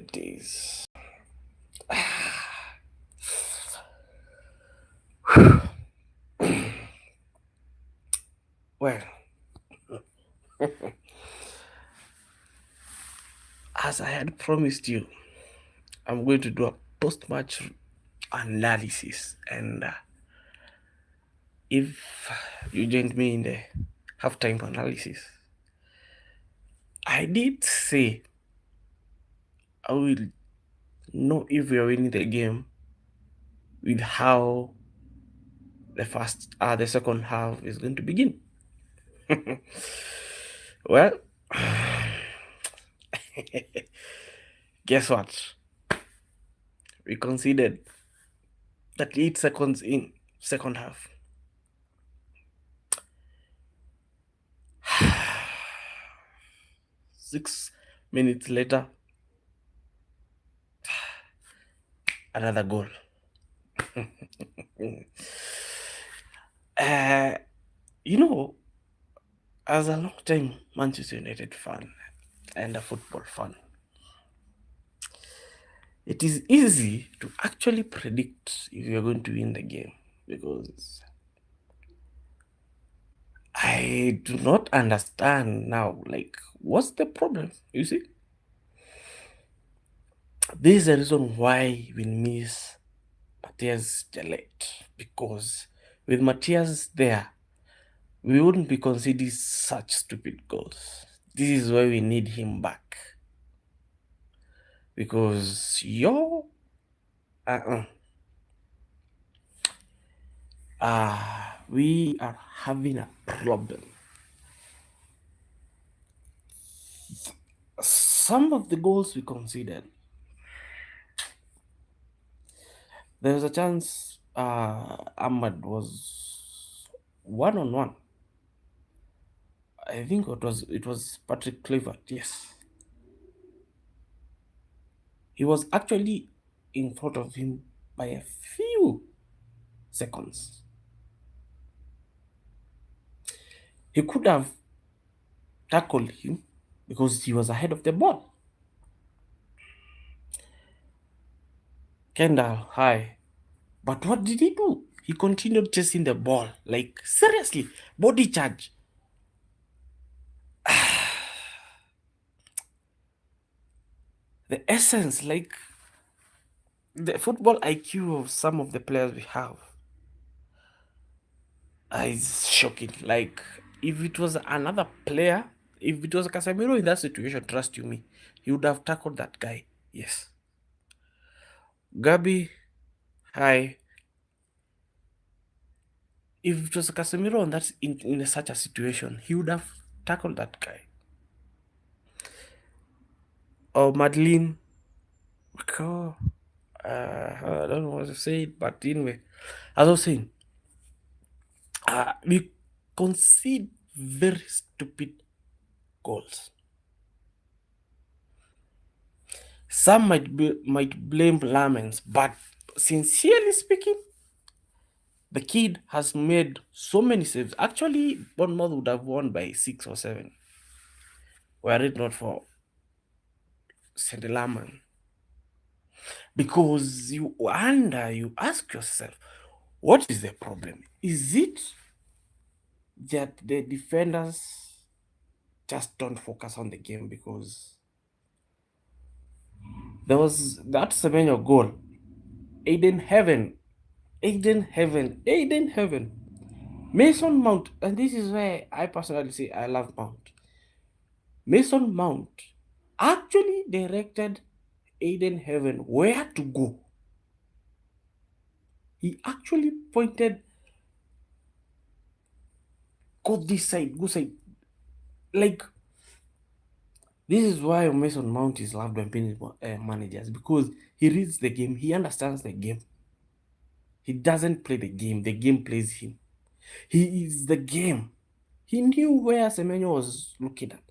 days. Well, as I had promised you, I'm going to do a post-match analysis, and if you joined me in the halftime analysis, I did say I will know if we are winning the game with how the second half is going to begin. Well, guess what? We conceded 38 seconds in second half. Six minutes later, another goal. uh, you know, as a long-time Manchester United fan and a football fan, it is easy to actually predict if you're going to win the game, because I do not understand now, like, what's the problem? You see, this is the reason why we miss Matthias Jallet, because with Matthias there, we wouldn't be conceding such stupid goals. This is why we need him back, because we are having a problem. Some of the goals we conceded, there was a chance Ahmad was 1-on-1. I think it was Patrick Kluivert. Yes, he was actually in front of him by a few seconds. He could have tackled him because he was ahead of the ball. Kendall, hi. But what did he do? He continued chasing the ball. Like, seriously, body charge. The essence, like, the football IQ of some of the players we have is shocking. Like, if it was another player, if it was Casemiro in that situation, trust you me, he would have tackled that guy. Yes. Gabi, hi. If it was Casemiro on that in such a situation, he would have tackled that guy. Or Madeline. Oh, I don't know what to say, but anyway, as I was saying, we concede very stupid goals. Some might blame Lamens, but sincerely speaking, the kid has made so many saves. Actually, Bournemouth would have won by 6 or 7 were it not for St. Laman. Because you ask yourself, what is the problem? Is it that the defenders just don't focus on the game? Because there was that Semenyo goal, Aiden Heaven, Aiden Heaven, Mason Mount, and this is where I personally say I love Mount. Mason Mount actually directed Aiden Heaven where to go. He actually pointed, go this side, go side. Like, this is why Mason Mount is loved by many managers, because he reads the game, he understands the game. He doesn't play the game plays him. He is the game. He knew where Semenyo was looking at.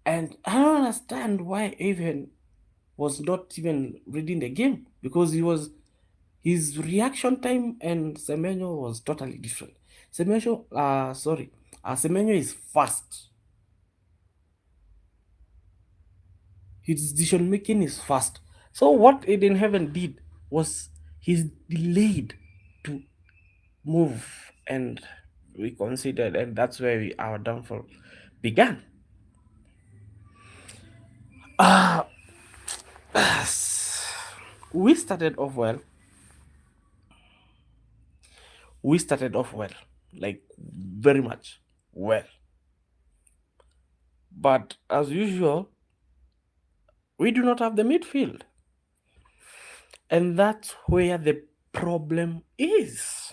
And I don't understand why even was not even reading the game, because his reaction time and Semenyo was totally different. Semenyo is fast. His decision making is fast. So what Eden Heaven did was he's delayed to move and we considered, and that's where our downfall began. Uh, we started off well. We started off well, like very much well. But as usual, we do not have the midfield. And that's where the problem is.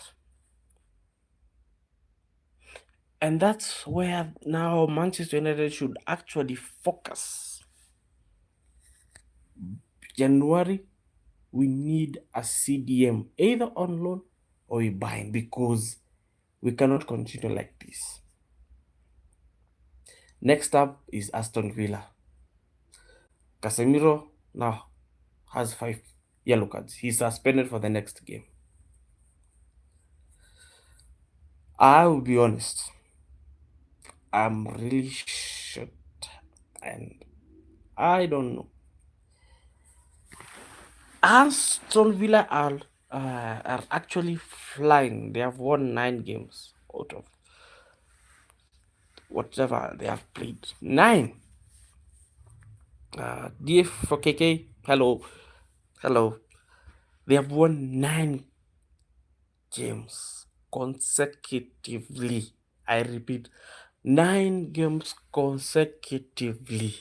And that's where now Manchester United should actually focus. January, we need a CDM, either on loan or we buy him, because we cannot continue like this. Next up is Aston Villa. Casemiro now has 5 yellow cards. He's suspended for the next game. I will be honest, I'm really shocked and I don't know. Aston Villa are actually flying. They have won 9 games out of whatever they have played. 9. DF for KK. Hello. Hello. They have won 9 games consecutively. I repeat, 9 games consecutively.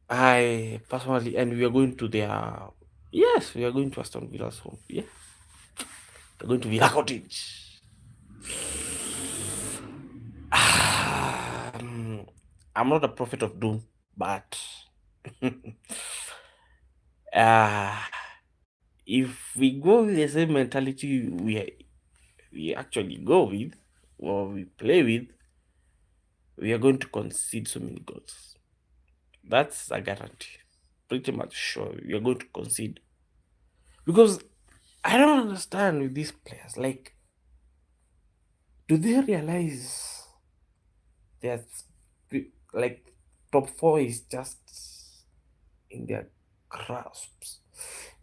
I personally, and we are going to their, yes, we are going to Aston Villa's home. Yeah, we're going to Villa Cottage. I'm not a prophet of doom, but if we go with the same mentality we actually go with or we play with, we are going to concede so many goals. That's a guarantee. Pretty much sure we are going to concede. Because I don't understand with these players. Like, do they realize that like top 4 is just in their grasps?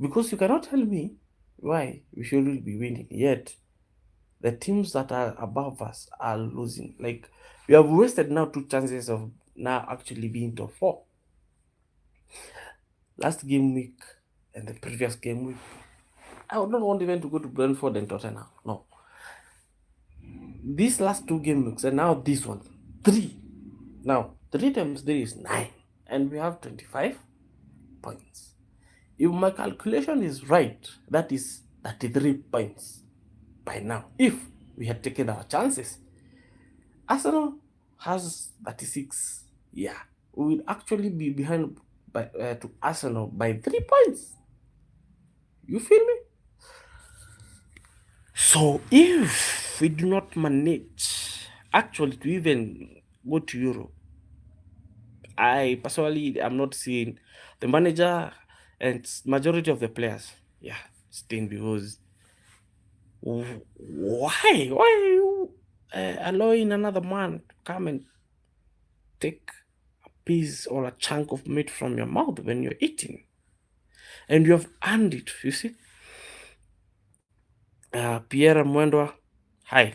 Because you cannot tell me why we shouldn't be winning, yet the teams that are above us are losing. Like, we have wasted now 2 chances of now actually being top 4. Last game week and the previous game week, I would not want even to go to Brentford and Tottenham. No. These last 2 game weeks and now this one, 3. Now, 3 times 3 is 9. And we have 25 points. If my calculation is right, that is 33 points by now. If we had taken our chances. Arsenal has 36. Yeah, we will actually be behind to Arsenal by 3 points. You feel me? So if we do not manage actually to even go to Europe, I personally am not seeing the manager and majority of the players, yeah, staying, because why are you allowing another man to come and take a piece or a chunk of meat from your mouth when you're eating? And you have earned it, you see. Pierre Mwendwa, hi.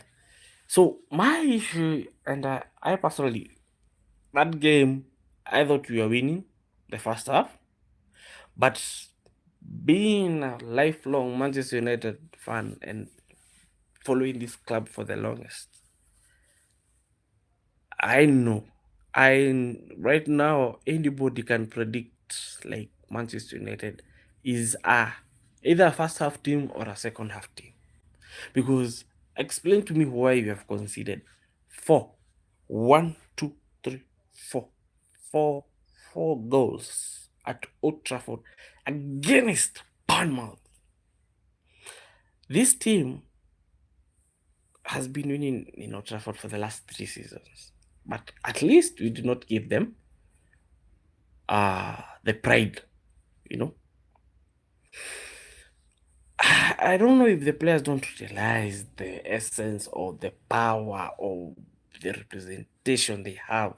So my issue, and I personally, that game, I thought we were winning the first half, but being a lifelong Manchester United fan and following this club for the longest, I know, right now anybody can predict like Manchester United is either a first half team or a second half team. Because explain to me why you have conceded 4, 1, 2, 3, 4, 4 goals at Old Trafford against Bournemouth. This team has been winning in Old Trafford for the last 3 seasons, but at least we did not give them the pride, you know. I don't know if the players don't realize the essence or the power or the representation they have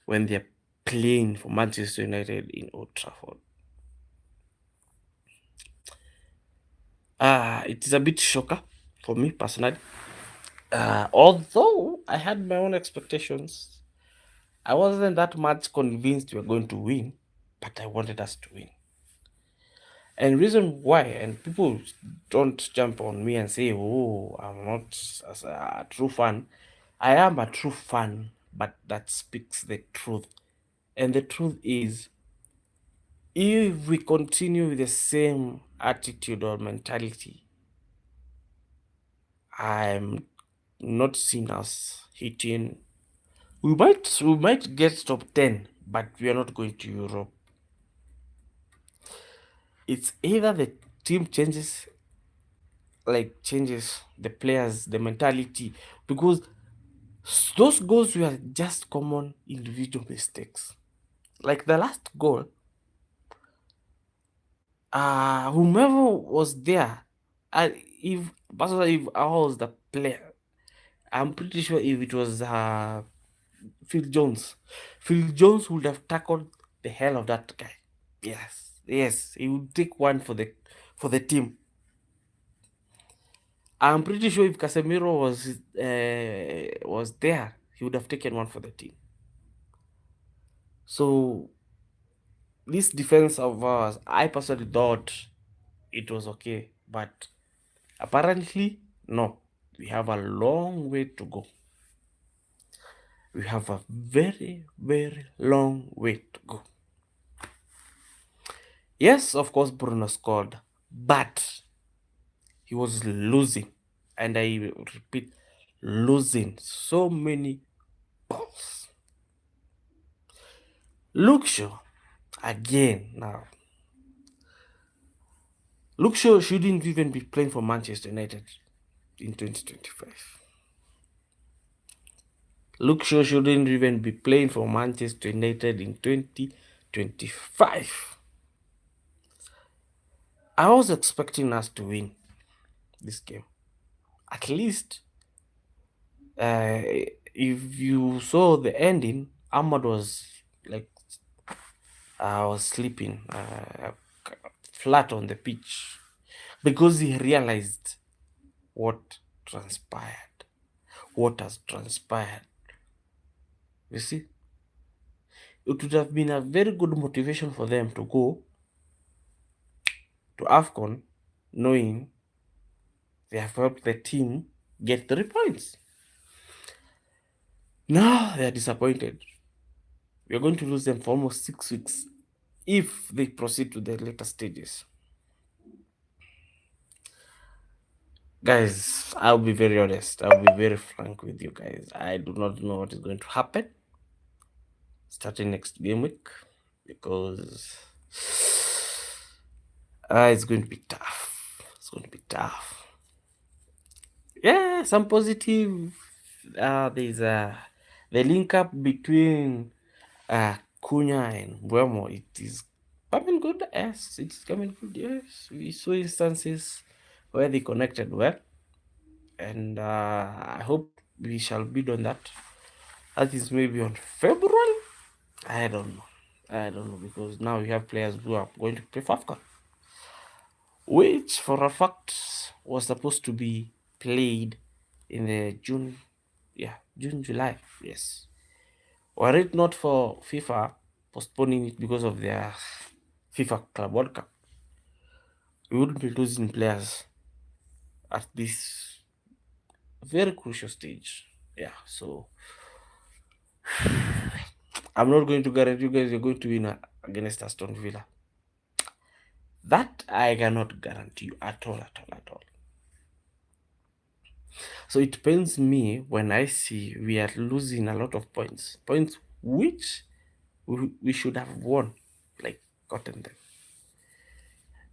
when they're playing for Manchester United in Old Trafford. It is a bit shocker for me personally. Although I had my own expectations, I wasn't that much convinced we were going to win, but I wanted us to win. And reason why, and people don't jump on me and say, "Oh, I'm not a true fan." I am a true fan, but that speaks the truth. And the truth is, if we continue with the same attitude or mentality, I'm not seeing us hitting. We might get top 10, but we are not going to Europe. It's either the team changes the players, the mentality, because those goals were just common individual mistakes. Like the last goal, whomever was there, if personally, if I was the player, I'm pretty sure if it was Phil Jones, Phil Jones would have tackled the hell of that guy. Yes, yes, he would take one for the team. I'm pretty sure if Casemiro was there, he would have taken one for the team. So this defense of ours, I personally thought it was okay, but apparently no. We have a long way to go. We have a very, very long way to go. Yes, of course, Bruno scored, but he was losing, and I repeat, losing so many balls. Luke Shaw, again now. Luke Shaw shouldn't even be playing for Manchester United in 2025. Luke Shaw shouldn't even be playing for Manchester United in 2025. I was expecting us to win this game. At least, if you saw the ending, Ahmad was like, I was sleeping flat on the pitch because he realized what transpired, what has transpired. You see, it would have been a very good motivation for them to go to AFCON knowing they have helped the team get 3 points. Now they are disappointed. We are going to lose them for almost 6 weeks if they proceed to the later stages. Guys, I'll be very honest. I'll be very frank with you guys. I do not know what is going to happen starting next game week because it's going to be tough. It's going to be tough. Yeah, some positive. There's the link up between Cunha and Buemo. It is coming good. Yes, it is coming good. Yes, we saw instances where they connected well, and I hope we shall build on that. That is maybe on February. I don't know. I don't know because now we have players who are going to play for AFCON, which for a fact was supposed to be played in the June, yeah, June, July, yes. Were it not for FIFA postponing it because of their FIFA Club World Cup, we wouldn't be losing players at this very crucial stage. Yeah, so I'm not going to guarantee you guys you're going to win against Aston Villa. That I cannot guarantee you at all, at all, at all. So it pains me when I see we are losing a lot of points which we should have won, like gotten them.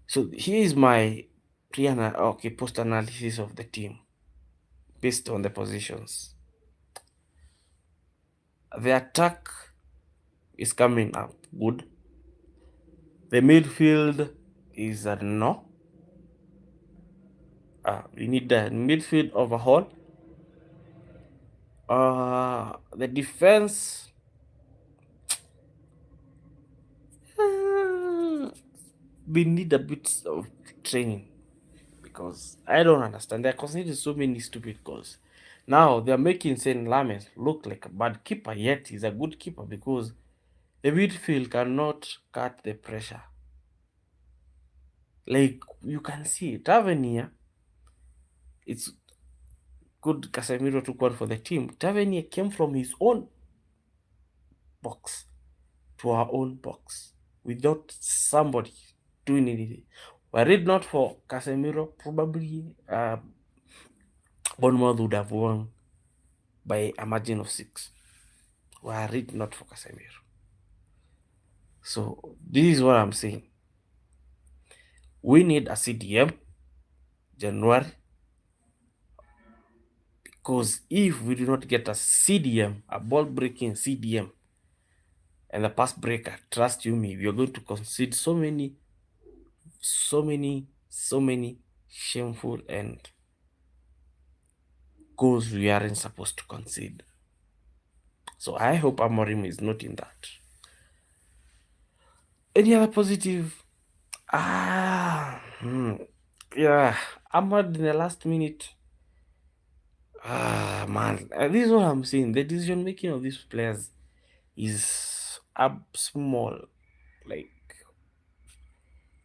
So here is my post analysis of the team based on the positions. The attack is coming up good. The midfield is a no. We need the midfield overhaul. The defense, we need a bit of training because I don't understand. They're conceding so many stupid goals. Now they're making Saint Lames look like a bad keeper, yet he's a good keeper because the midfield cannot cut the pressure. Like you can see, Tavernier, it's good Casemiro took one for the team. Tavernier came from his own box to our own box without somebody doing anything. Were it not for Casemiro, probably Bournemouth would have won by a margin of 6. Were it not for Casemiro. So this is what I'm saying. We need a CDM January because if we do not get a CDM, a ball breaking CDM, and the pass breaker, trust you me, we are going to concede so many shameful and goals we aren't supposed to concede. So I hope Amorim is not in that. Any other positive? Yeah, Ahmad in the last minute. Man, this is what I'm saying. The decision making of these players is up small, like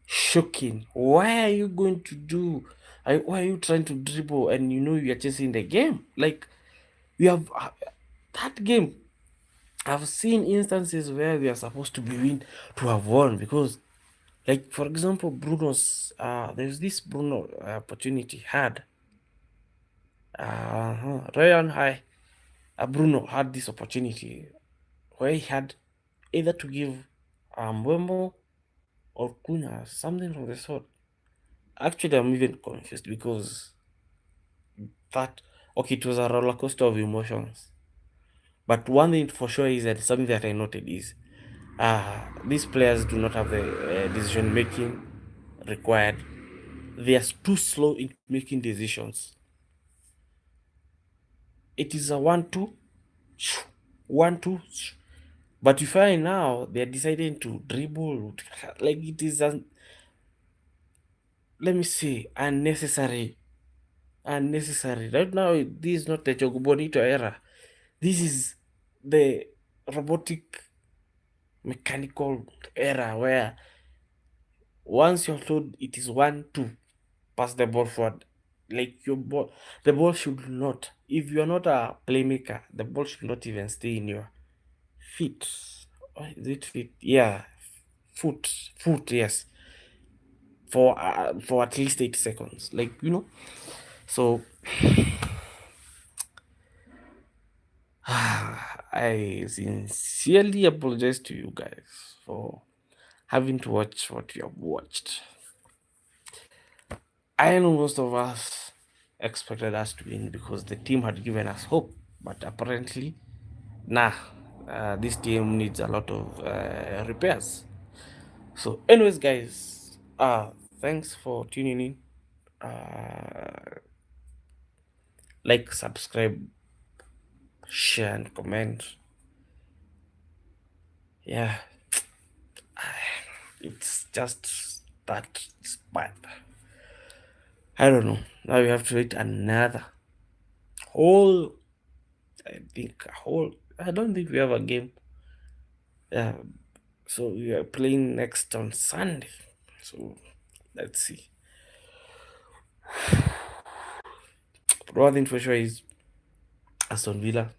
shocking. Why are you going to do? Why are you trying to dribble and you know you're chasing the game? Like we have that game. I've seen instances where we are supposed to be win to have won because, like for example, Bruno's. There's this Bruno opportunity had. Ryan High. Bruno had this opportunity where he had either to give Mbembo or Kuna something from the sort. Actually, I'm even confused because that okay, it was a roller coaster of emotions. But one thing for sure is that something that I noted is these players do not have the decision making required. They are too slow in making decisions. It is a 1-2, 1-2. But you find now they are deciding to dribble like it is let me say unnecessary. Right now, this is not the Chocobonito era. This is the robotic mechanical era where once you're told it is 1-2, pass the ball forward. Like your ball, the ball should not. If you're not a playmaker, the ball should not even stay in your feet. Or is it feet? Yeah, foot. Yes, for at least 8 seconds. Like so I sincerely apologize to you guys for having to watch what you have watched. I know most of us expected us to win because the team had given us hope, but apparently, nah, this team needs a lot of repairs. So, anyways, guys, thanks for tuning in. Like, subscribe, share, and comment. Yeah, it's just that it's bad. I don't know. Now we have to wait another whole. I don't think we have a game. Yeah. So we are playing next on Sunday. So let's see. One thing for sure is Aston Villa.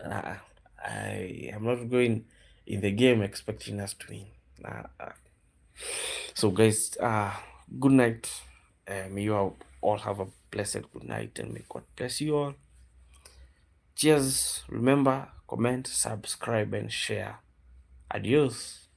Uh, I am not going in the game expecting us to win. So guys, good night. May you all have a blessed good night and may God bless you all. Cheers. Remember, comment, subscribe, and share. Adios.